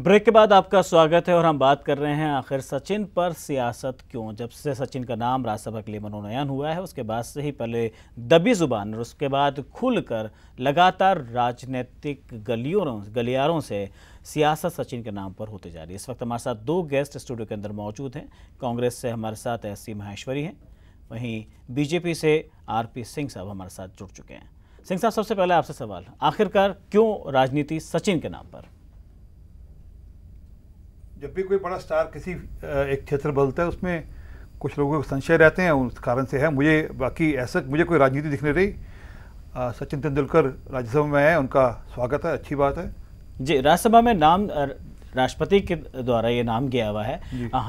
Break के बाद आपका स्वागत है और हम बात कर रहे हैं आखिर सचिन पर सियासत क्यों। जब से सचिन का नाम राज्यसभा के लिए मनोनयन हुआ है उसके बाद से ही पहले दबी जुबान और उसके बाद खुलकर लगातार राजनीतिक गलियारों से सियासत सचिन के नाम पर होते जा रही है। इस वक्त हमारे साथ दो गेस्ट स्टूडियो के अंदर मौजूद हैं। कांग्रेस से हमारे साथ एससी माहेश्वरी हैं, वहीं बीजेपी से आरपी सिंह साहब हमारे साथ जुड़ चुके हैं। सिंह साहब, सबसे पहले आपसे सवाल, आखिरकार क्यों राजनीति सचिन के नाम पर? जब भी कोई बड़ा स्टार किसी एक क्षेत्र बदलता है उसमें कुछ लोगों को संशय रहते हैं, उस कारण से है। मुझे कोई राजनीति दिख नहीं रही। सचिन तेंदुलकर राज्यसभा में आए, उनका स्वागत है, अच्छी बात है जी। राज्यसभा में नाम राष्ट्रपति के द्वारा ये नाम गया हुआ है।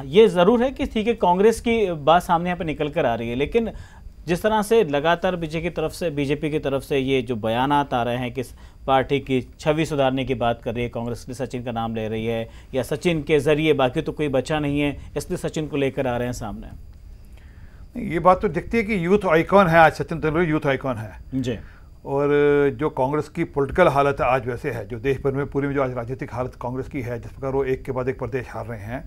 ये ज़रूर है कि ठीक है, कांग्रेस की बात सामने यहाँ पर निकल कर आ रही है, लेकिन जिस तरह से लगातार बीजेपी की तरफ से ये जो बयानात आ रहे हैं कि पार्टी की छवि सुधारने की बात कर रही है, कांग्रेस ने सचिन का नाम ले रही है, या सचिन के जरिए बाकी तो कोई बचा नहीं है, इसलिए सचिन को लेकर आ रहे हैं सामने। ये बात तो दिखती है कि यूथ आइकॉन है आज, सचिन तेंदुलकर यूथ आइकॉन है जी। और जो कांग्रेस की पॉलिटिकल हालत है आज वैसे है, जो देश भर में पूरी में जो आज राजनीतिक हालत कांग्रेस की है, जिस प्रकार वो एक के बाद एक प्रदेश हार रहे हैं,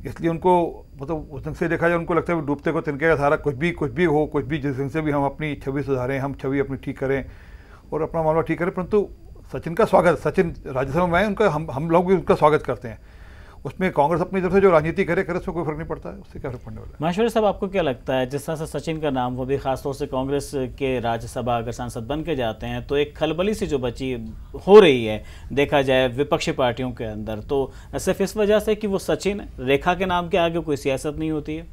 इसलिए उनको मतलब उस ढंग से देखा जाए उनको लगता है डूबते को तिनके का सहारा, कुछ भी हो, कुछ भी जिस ढंग से भी हम अपनी छवि सुधारें, हम छवि अपनी ठीक करें और अपना मामला ठीक करें। परंतु सचिन का स्वागत, सचिन राज्यसभा में आए, उनका हम लोग भी उनका स्वागत करते हैं। उसमें कांग्रेस अपनी तरफ से जो राजनीति करे उसमें कोई फर्क नहीं पड़ता है, उससे क्या फर्क पड़ने वाला है। माहेश्वरी साहब, आपको क्या लगता है, जिस तरह से सचिन का नाम, वो भी खासतौर से कांग्रेस के राज्यसभा अगर सांसद बन के जाते हैं तो एक खलबली सी जो बची हो रही है देखा जाए विपक्षी पार्टियों के अंदर, तो सिर्फ इस वजह से कि वो सचिन रेखा के नाम के आगे कोई सियासत नहीं होती है?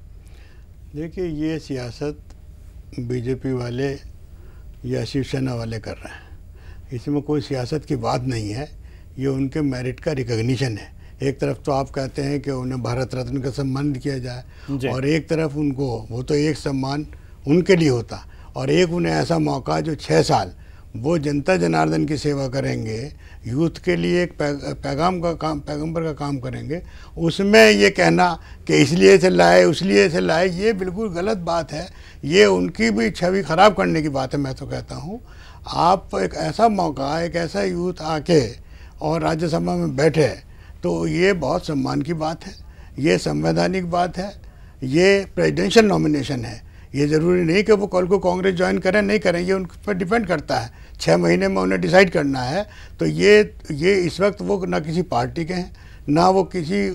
देखिए, ये सियासत बीजेपी वाले या शिवसेना वाले कर रहे हैं, इसमें कोई सियासत की बात नहीं है, ये उनके मेरिट का रिकॉग्निशन है। एक तरफ तो आप कहते हैं कि उन्हें भारत रत्न का सम्मान किया जाए और एक तरफ उनको, वो तो एक सम्मान उनके लिए होता, और एक उन्हें ऐसा मौका जो 6 साल वो जनता जनार्दन की सेवा करेंगे, यूथ के लिए एक पैगंबर का काम करेंगे, उसमें ये कहना कि इसलिए से लाए उसलिए से लाए, ये बिल्कुल गलत बात है। ये उनकी भी छवि ख़राब करने की बात है। मैं तो कहता हूँ आप एक ऐसा मौका, एक ऐसा यूथ आके और राज्यसभा में बैठे, तो ये बहुत सम्मान की बात है, ये संवैधानिक बात है, ये प्रेसिडेंशियल नॉमिनेशन है। ये ज़रूरी नहीं कि वो कल को कांग्रेस ज्वाइन करें नहीं करें, ये उन पर डिपेंड करता है। 6 महीने में उन्हें डिसाइड करना है। तो ये इस वक्त वो ना किसी पार्टी के हैं, ना वो किसी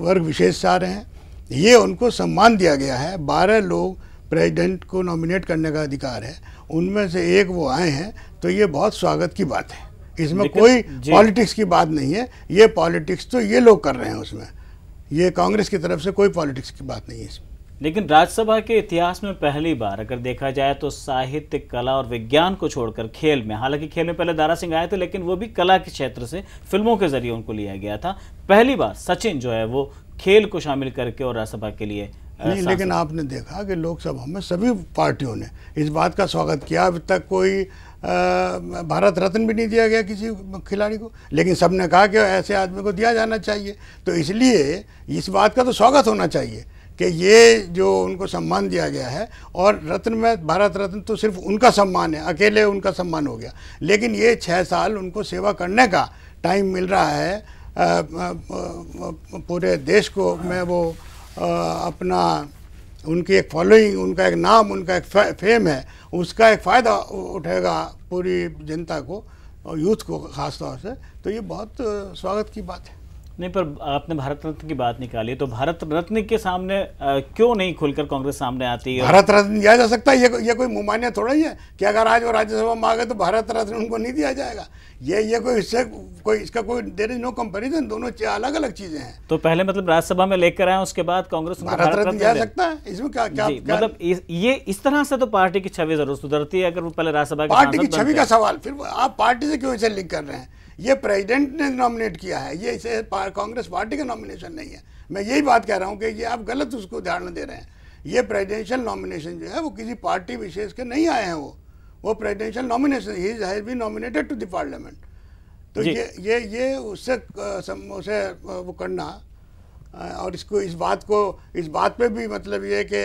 वर्ग विशेष से आ रहे हैं, ये उनको सम्मान दिया गया है। 12 लोग प्रेसिडेंट को नॉमिनेट करने का अधिकार है, उनमें से एक वो आए हैं, तो ये बहुत स्वागत की बात है। इसमें कोई पॉलिटिक्स की बात नहीं है। ये पॉलिटिक्स तो ये लोग कर रहे हैं, उसमें ये कांग्रेस की तरफ से कोई पॉलिटिक्स की बात नहीं है इसमें। लेकिन राज्यसभा के इतिहास में पहली बार अगर देखा जाए तो साहित्य, कला और विज्ञान को छोड़कर खेल में, हालांकि खेल में पहले दारा सिंह आए थे, लेकिन वो भी कला के क्षेत्र से फिल्मों के जरिए उनको लिया गया था। पहली बार सचिन जो है वो खेल को शामिल करके और राज्यसभा के लिए नहीं, लेकिन आपने देखा कि लोकसभा में सभी पार्टियों ने इस बात का स्वागत किया। अब तक कोई भारत रत्न भी नहीं दिया गया किसी खिलाड़ी को, लेकिन सबने कहा कि ऐसे आदमी को दिया जाना चाहिए। तो इसलिए इस बात का तो स्वागत होना चाहिए कि ये जो उनको सम्मान दिया गया है, और रत्न में भारत रत्न तो सिर्फ उनका सम्मान है, अकेले उनका सम्मान हो गया, लेकिन ये 6 साल उनको सेवा करने का टाइम मिल रहा है। पूरे देश को में वो अपना, उनकी एक फॉलोइंग, उनका एक नाम, उनका एक फेम है, उसका एक फ़ायदा उठेगा पूरी जनता को और यूथ को ख़ास तौर से। तो ये बहुत स्वागत की बात है। नहीं, पर आपने भारत रत्न की बात निकाली, तो भारत रत्न के सामने क्यों नहीं खुलकर कांग्रेस सामने आती है? भारत रत्न दिया जा सकता है, ये कोई मुमानिया थोड़ा ही है कि अगर आज वो राज्यसभा में आ गए तो भारत रत्न उनको नहीं दिया जाएगा। ये कोई इसका कोई देयर इज नो कंपैरिजन, दोनों अलग अलग चीजें हैं। तो पहले मतलब राज्यसभा में लेकर आए, उसके बाद कांग्रेस भारत रत्न दिया सकता है, इसमें क्या मतलब ये इस तरह से तो पार्टी की छवि जरूर सुधरती है अगर वो पहले राज्यसभा पार्टी की छवि का सवाल, फिर आप पार्टी से क्यों इसे लिंक कर रहे हैं? ये प्रेसिडेंट ने नॉमिनेट किया है, ये इसे कांग्रेस पार्टी का नॉमिनेशन नहीं है। मैं यही बात कह रहा हूँ कि ये आप गलत उसको ध्यान दे रहे हैं। ये प्रेसिडेंशियल नॉमिनेशन जो है वो किसी पार्टी विशेष के नहीं आए हैं, वो presidential nomination, he has been nominated to the parliament. तो ये उससे वो करना, और इस बात पे भी मतलब ये कि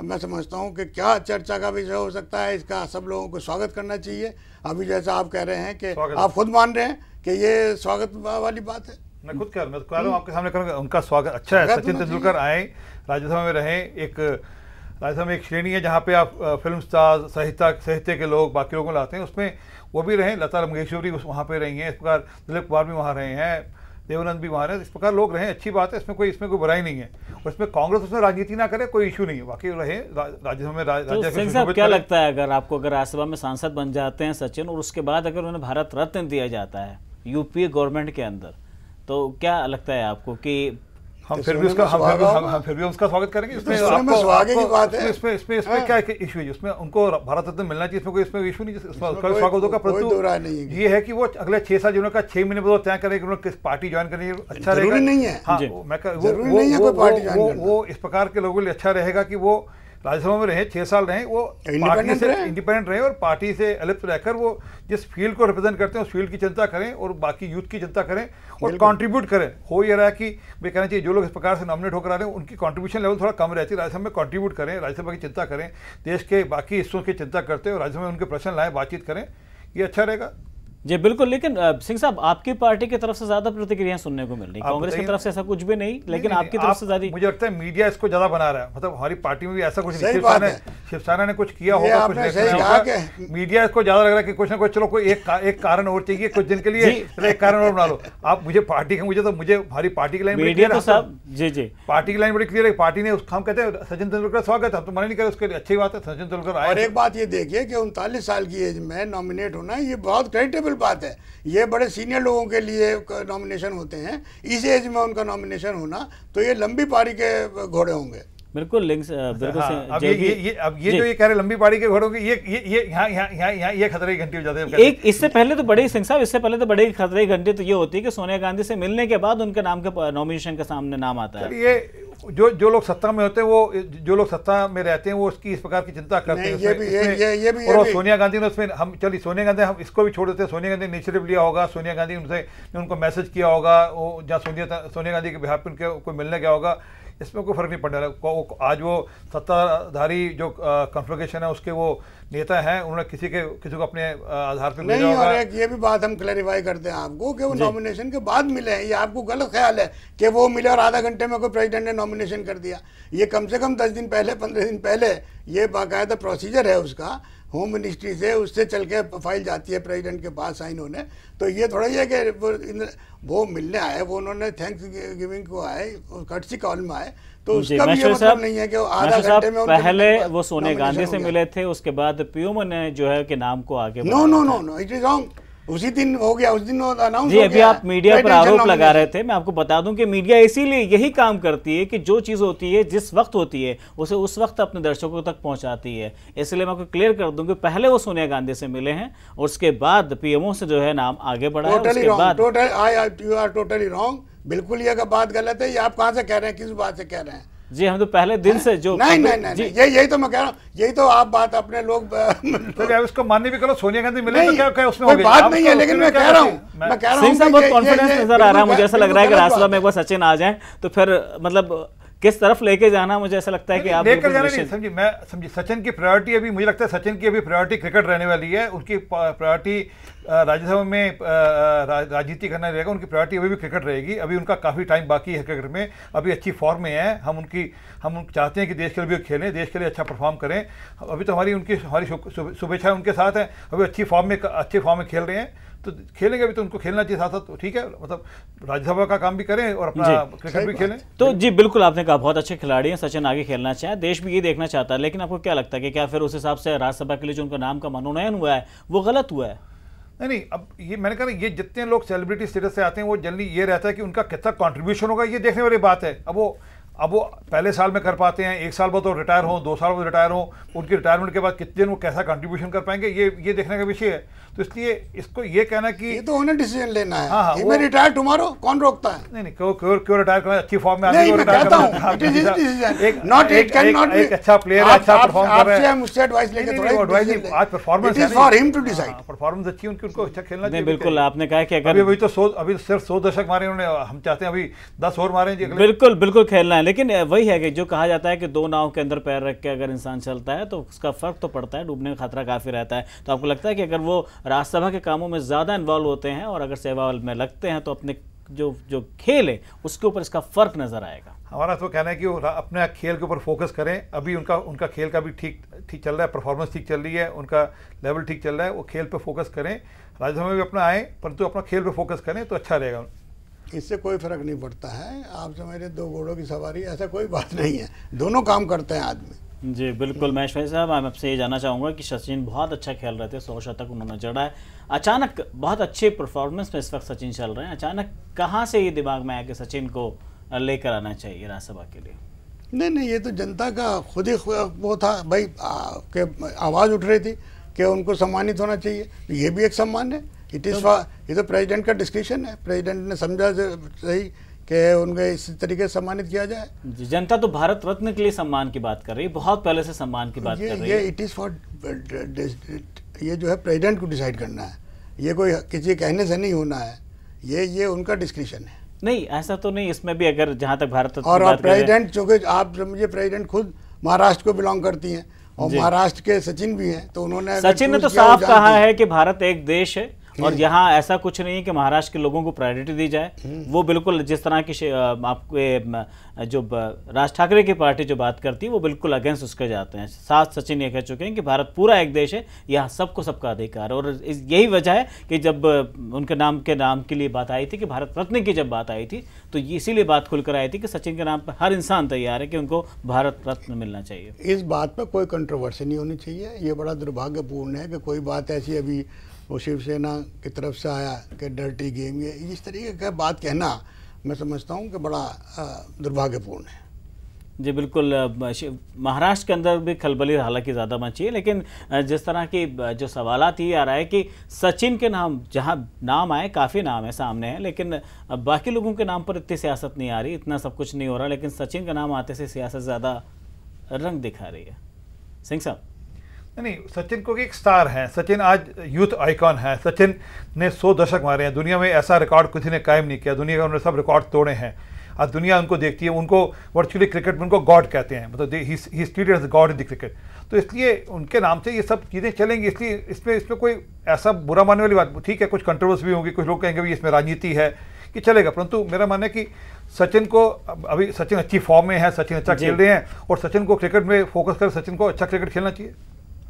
मैं समझता हूँ कि क्या चर्चा का विषय हो सकता है, इसका सब लोगों को स्वागत करना चाहिए। अभी जैसा आप कह रहे हैं कि आप खुद मान रहे हैं कि ये स्वागत वाली बात है? मैं खुद कह रहा हूँ आपके सामने करूँगा, उनका स्वागत अच्छा है। सचिन तेंदुलकर आए, राज्यसभा में रहे, एक राज्यसभा में एक श्रेणी है जहाँ पे आप फिल्म स्टार, साहित्य के लोग, बाकी लोगों को लाते हैं, उसमें वो भी रहे। लता मंगेशकरी वहाँ पे रही हैं, इस प्रकार दिलीप कुमार भी वहाँ रहे हैं, देवानंद भी वहाँ रहे, इस प्रकार लोग रहे, अच्छी बात है, इसमें कोई बुराई नहीं है। और इसमें कांग्रेस उसमें राजनीति ना करे, कोई इशू नहीं है, बाकी रहे राज्यसभा में। तो सिंह साहब क्या लगता है, अगर आपको राज्यसभा में सांसद बन जाते हैं सचिन, और उसके बाद अगर उन्हें भारत रत्न दिया जाता है यूपीए गवर्नमेंट के अंदर, तो क्या लगता है आपको कि हम फिर भी उसका स्वागत करेंगे? इसमें क्या इशू है? उसमें उनको भारत रत्न मिलना चाहिए, इसमें कोई इसमें इशू नहीं, स्वागत होगा। परंतु ये है कि वो अगले 6 साल जिन्होंने 6 महीने में तय करें कि उन्होंने किस पार्टी ज्वाइन करनी है, अच्छा रहेगा। नहीं है, हाँ, वो इस प्रकार के लोगों के लिए अच्छा रहेगा कि वो राज्यसभा में रहे, 6 साल रहे, वो पार्टी से इंडिपेंडेंट रहे और पार्टी से अलिप्त रहकर वो जिस फील्ड को रिप्रेजेंट करते हैं उस फील्ड की चिंता करें और बाकी यूथ की चिंता करें और कंट्रीब्यूट करें। हो ये रहा है कि वे कहना चाहिए जो लोग इस प्रकार से नॉमिनेट होकर आ रहे हैं उनकी कंट्रीब्यूशन लेवल थोड़ा कम रहती है, राज्यसभा में कंट्रीब्यूट करें, राज्यसभा की चिंता करें, देश के बाकी हिस्सों की चिंता करते हैं और राज्यसभा में उनके प्रश्न लाएं, बातचीत करें, ये अच्छा रहेगा। जी बिल्कुल। लेकिन सिंह साहब, आपकी पार्टी की तरफ से ज्यादा प्रतिक्रियाएं सुनने को मिल रही, कांग्रेस की तरफ से ऐसा कुछ भी नहीं, लेकिन आपकी तरफ से ज्यादा। मुझे लगता है मीडिया इसको ज्यादा बना रहा है, मतलब हमारी पार्टी में भी ऐसा कुछ नहीं, शिवसेना ने कुछ किया होगा, कुछ मीडिया इसको ज्यादा लग रहा है कि कुछ ना कुछ, चलो कोई एक कारण और चाहिए कुछ दिन के लिए, एक कारण और बना लो आप। मुझे पार्टी का, मुझे हमारी पार्टी की लाइन मीडिया तो साहब जी पार्टी की लाइन बड़ी क्लियर है। पार्टी ने हम कहते हैं सचिन तेंदुलकर स्वागत, हम तो मना नहीं करें, उसके लिए अच्छी बात है, सचिन तेंदुलकर आए। और एक बात ये देखिए कि 39 साल की एज में नॉमिनेट होना ये बहुत क्रेडिटेबल बात है। ये बड़े सीनियर लोगों के लिए नॉमिनेशन होते हैं, इस एज में उनका नॉमिनेशन होना, तो ये लंबी पारी के घोड़े होंगे। बिल्कुल लिंक्स बिल्कुल। हाँ, अब ये जो ये कह रहे लंबी पारी के घोड़ों की, ये यहाँ ये खतरे की घंटी हो जाते हैं। एक इससे पहले तो बड़े सिंह साहब, इससे पहले तो बड़े खतरे की घंटी तो ये होती है कि सोनिया गांधी से मिलने के बाद उनके नाम के नॉमिनेशन के सामने नाम आता है। ये जो लोग सत्ता में होते हैं, वो जो लोग सत्ता में रहते हैं, वो उसकी इस प्रकार की चिंता करते हैं। ये भी और सोनिया गांधी ने उसमें, हम चलिए सोनिया गांधी, हम इसको भी छोड़ देते हैं, सोनिया गांधी ने इनिशिएटिव लिया होगा, सोनिया गांधी ने उनको मैसेज किया होगा, वो जहाँ सोनिया गांधी के बिहार पे उनके कोई मिलने गया होगा, इसमें कोई फर्क नहीं पड़ रहा। आज वो सत्ताधारी जो कॉन्फ्लिगेशन है उसके वो नेता हैं, उन्होंने किसी को अपने आधार पर नहीं। और एक ये भी बात हम क्लैरिफाई करते हैं आपको कि वो नॉमिनेशन के बाद मिले हैं। ये आपको गलत ख्याल है कि वो मिले और आधा घंटे में कोई प्रेसिडेंट ने नॉमिनेशन कर दिया। ये कम से कम 10 दिन पहले, 15 दिन पहले ये बाकायदा प्रोसीजर है उसका, होम मिनिस्ट्री से उससे चल के फाइल जाती है प्रेसिडेंट के पास साइन होने। तो ये थोड़ा ही है कि वो मिलने आए, वो उन्होंने थैंक्स गिविंग को आए, कर्टसी कॉल में आए, तो उसका भी ये मतलब नहीं है कि आधा घंटे में पहले वो सोनिया गांधी से मिले थे, उसके बाद पीएम ने जो है कि नाम को आगे नो इट इज रॉन्ग। उसी दिन हो गया, उस दिन अनाउंस जी। अभी आप मीडिया पर आरोप लगा रहे थे, मैं आपको बता दूं कि मीडिया इसीलिए यही काम करती है कि जो चीज होती है जिस वक्त होती है उसे उस वक्त अपने दर्शकों तक पहुंचाती है। इसलिए मैं आपको क्लियर कर दूं कि पहले वो सोनिया गांधी से मिले हैं और उसके बाद पीएमओ से जो है नाम आगे बढ़ा है। उसके बाद यू आर टोटली रॉन्ग, बिल्कुल ये बात गलत है। ये आप कहाँ से कह रहे हैं, किस बात से कह रहे हैं? जी हम तो पहले दिन से जो नहीं, यही तो मैं कह रहा हूँ, यही तो आप बात अपने लोग तो उसको मानने भी करो, सोनिया गांधी मिले तो क्या उसमें कोई बात नहीं है, लेकिन मैं कह रहा हूँ सिंह साहब बहुत कॉन्फिडेंस नजर आ रहा है। मुझे ऐसा लग रहा है कि राज्यसभा में एक बार सचिन आ जाए तो फिर मतलब किस तरफ लेके जाना, मुझे ऐसा लगता है कि आप लेकर जाना नहीं। समझिए सचिन की प्रायोरिटी अभी, मुझे लगता है सचिन की अभी प्रायोरिटी क्रिकेट रहने वाली है। उनकी प्रायोरिटी राज्यसभा में राजनीति करना रहेगा, उनकी प्रायोरिटी अभी भी क्रिकेट रहेगी। अभी उनका काफ़ी टाइम बाकी है क्रिकेट में, अभी अच्छी फॉर्म में है। हम चाहते हैं कि देश के लिए भी खेलें, देश के लिए अच्छा परफॉर्म करें। अभी तो हमारी शुभेच्छा उनके साथ है, अभी अच्छे फॉर्म में खेल रहे हैं, तो खेलेंगे अभी तो उनको खेलना चाहिए साथ साथ, तो ठीक है, मतलब राज्यसभा का काम भी करें और अपना क्रिकेट भी खेलें। तो जी बिल्कुल आपने कहा बहुत अच्छे खिलाड़ी हैं, सचिन आगे खेलना चाहे, देश भी ये देखना चाहता है। लेकिन आपको क्या लगता है कि क्या फिर उस हिसाब से राज्यसभा के लिए जो उनका नाम का मनोनयन हुआ है वो गलत हुआ है? नहीं, अब ये मैंने कहा ये जितने लोग सेलिब्रिटी स्टेटस से आते हैं वो जनरली ये रहता है कि उनका कितना कंट्रीब्यूशन होगा, ये देखने वाली बात है। अब वो पहले साल में कर पाते हैं, 1 साल बाद तो रिटायर हो, 2 साल बाद रिटायर हो, उनकी रिटायरमेंट के बाद कितने दिन वो कैसा कंट्रीब्यूशन कर पाएंगे, ये देखने का विषय है। तो इसलिए इसको ये कहना कि ये तो उन्हें डिसीजन लेना है। हाँ, मैं रिटायर टुमारो, कौन रोकता है? नहीं, क्यों रिटायर करना, अच्छी फॉर्म में एक अच्छा प्लेयर है, अच्छा परफॉर्म कर रहे हैं, मुझसे एडवाइस लेके आज परफॉर्मेंस है for him to decide, performance अच्छी है उनको अच्छा खेलना चाहिए। बिल्कुल आपने कहा कि अगर अभी सिर्फ 100 दशक मारे उन्होंने, हम चाहते हैं अभी 10 और मारें। बिल्कुल खेलना है। लेकिन वही है कि जो कहा जाता है कि दो नाव के अंदर पैर रख के अगर इंसान चलता है तो उसका फ़र्क तो पड़ता है, डूबने का खतरा काफ़ी रहता है। तो आपको लगता है कि अगर वो राज्यसभा के कामों में ज़्यादा इन्वॉल्व होते हैं और अगर सेवा में लगते हैं तो अपने जो खेल है उसके ऊपर इसका फ़र्क नज़र आएगा? हमारा तो कहना है कि वो अपने खेल के ऊपर फोकस करें। अभी उनका खेल का भी ठीक चल रहा है, परफॉर्मेंस ठीक चल रही है, उनका लेवल ठीक चल रहा है, वो खेल पे फोकस करें। राज्यसभा में भी अपना आए परंतु अपना खेल पे फोकस करें तो अच्छा रहेगा। इससे कोई फर्क नहीं पड़ता है। आप समझ दो घोड़ों की सवारी, ऐसा कोई बात नहीं है, दोनों काम करते हैं आदमी। जी बिल्कुल। महेश भाई साहब, मैं आपसे ये जानना चाहूँगा कि सचिन बहुत अच्छा खेल रहे थे, 100 शतक उन्होंने जड़ा है, अचानक बहुत अच्छे परफॉर्मेंस में इस वक्त सचिन चल रहे हैं, अचानक कहाँ से ये दिमाग में आया कि सचिन को लेकर आना चाहिए राज्यसभा के लिए? नहीं, ये तो जनता का खुद ही वो था भाई, के आवाज़ उठ रही थी कि उनको सम्मानित होना चाहिए, ये भी एक सम्मान है। ये तो प्रेसिडेंट का डिस्क्रिप्शन है, प्रेसिडेंट ने समझा सही कि उनको इस तरीके से सम्मानित किया जाए। जनता तो भारत रत्न के लिए सम्मान की बात कर रही है, बहुत पहले से सम्मान की बात कर रही है। ये इट इज़ फॉर, ये जो है प्रेसिडेंट को डिसाइड करना है, ये कोई किसी कहने से नहीं होना है, ये उनका डिस्क्रिप्शन है। नहीं, ऐसा तो नहीं, इसमें भी अगर जहाँ तक भारत और प्रेसिडेंट, चूँकि आप समझिए प्रेसिडेंट खुद महाराष्ट्र को बिलोंग करती हैं और महाराष्ट्र के सचिन भी हैं, तो उन्होंने सचिन ने तो साफ कहा है कि भारत एक देश है और यहाँ ऐसा कुछ नहीं कि महाराष्ट्र के लोगों को प्रायोरिटी दी जाए। वो बिल्कुल जिस तरह की आपके जो राज ठाकरे की पार्टी जो बात करती है वो बिल्कुल अगेंस्ट उसके जाते हैं। साथ सचिन ये कह चुके हैं कि भारत पूरा एक देश है, यहाँ सबको सबका अधिकार है। और यही वजह है कि जब उनके नाम के लिए बात आई थी, कि भारत रत्न की जब बात आई थी, तो इसीलिए बात खुलकर आई थी कि सचिन के नाम पर हर इंसान तैयार है कि उनको भारत रत्न मिलना चाहिए। इस बात पर कोई कंट्रोवर्सी नहीं होनी चाहिए। ये बड़ा दुर्भाग्यपूर्ण है कि कोई बात ऐसी अभी वो शिवसेना की तरफ से आया कि डर्टी गेम, ये इस तरीके का बात कहना मैं समझता हूँ कि बड़ा दुर्भाग्यपूर्ण है। जी बिल्कुल। महाराष्ट्र के अंदर भी खलबली हालांकि ज़्यादा मची है, लेकिन जिस तरह की जो सवालात ये आ रहा है कि सचिन के नाम, जहाँ नाम आए, काफ़ी नाम है सामने है, लेकिन बाकी लोगों के नाम पर इतनी सियासत नहीं आ रही, इतना सब कुछ नहीं हो रहा, लेकिन सचिन का नाम आते से सियासत ज़्यादा रंग दिखा रही है। सिंह साहब? नहीं, सचिन को एक स्टार है, सचिन आज यूथ आइकॉन है। सचिन ने 100 दशक मारे हैं, दुनिया में ऐसा रिकॉर्ड किसी ने कायम नहीं किया, दुनिया का उन्होंने सब रिकॉर्ड तोड़े हैं। आज दुनिया उनको देखती है, उनको वर्चुअली क्रिकेट में उनको गॉड कहते हैं, मतलब he treated as God in the cricket. तो इसलिए उनके नाम से ये सब चीज़ें चलेंगी, इसलिए इसमें कोई ऐसा बुरा मानने वाली बात, ठीक है कुछ कंट्रोवर्सी भी होगी, कुछ लोग कहेंगे भी इसमें राजनीति है, कि चलेगा, परंतु मेरा मानना है कि सचिन को अभी सचिन अच्छी फॉर्म में है, सचिन अच्छा खेल रहे हैं और सचिन को क्रिकेट में फोकस कर, सचिन को अच्छा क्रिकेट खेलना चाहिए।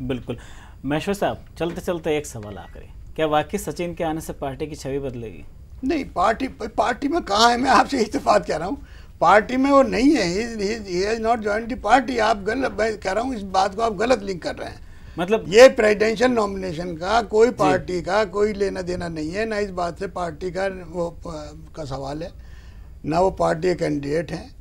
बिल्कुल। महेश्वर साहब, चलते चलते एक सवाल आखिरी, क्या वाकई सचिन के आने से पार्टी की छवि बदलेगी? नहीं, पार्टी में कहाँ है, मैं आपसे इत्तेफाक कह रहा हूँ, पार्टी में वो नहीं है, he has not joined the party. आप गलत, मैं कह रहा हूँ इस बात को आप गलत लिंक कर रहे हैं। मतलब ये प्रेसिडेंशियल नॉमिनेशन का कोई पार्टी का कोई लेना देना नहीं है, ना इस बात से पार्टी का वो का सवाल है, ना वो पार्टी के कैंडिडेट हैं।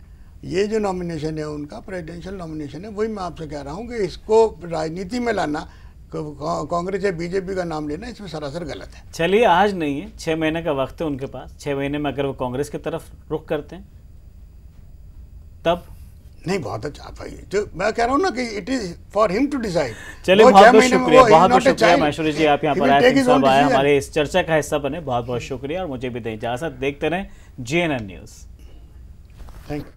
ये जो नॉमिनेशन है उनका प्रेसिडेंशियल नॉमिनेशन है, वही मैं आपसे कह रहा हूँ कि इसको राजनीति में लाना, कांग्रेस या बीजेपी का नाम लेना, इसमें सरासर गलत है। चलिए, आज नहीं है, 6 महीने का वक्त है उनके पास, 6 महीने में अगर वो कांग्रेस की तरफ रुख करते हैं तब? नहीं, बहुत अच्छा भाई, जो मैं कह रहा हूँ ना कि it is for him to decide. चलिए, बहुत बहुत शुक्रिया, बहुत बहुत शुक्रिया महेश्वरी जी, आप यहाँ पर आए, सब आए, हमारे इस चर्चा का हिस्सा बने, बहुत बहुत शुक्रिया। और मुझे भी दें इजाजत, देखते रहें GNN न्यूज़। Thank you.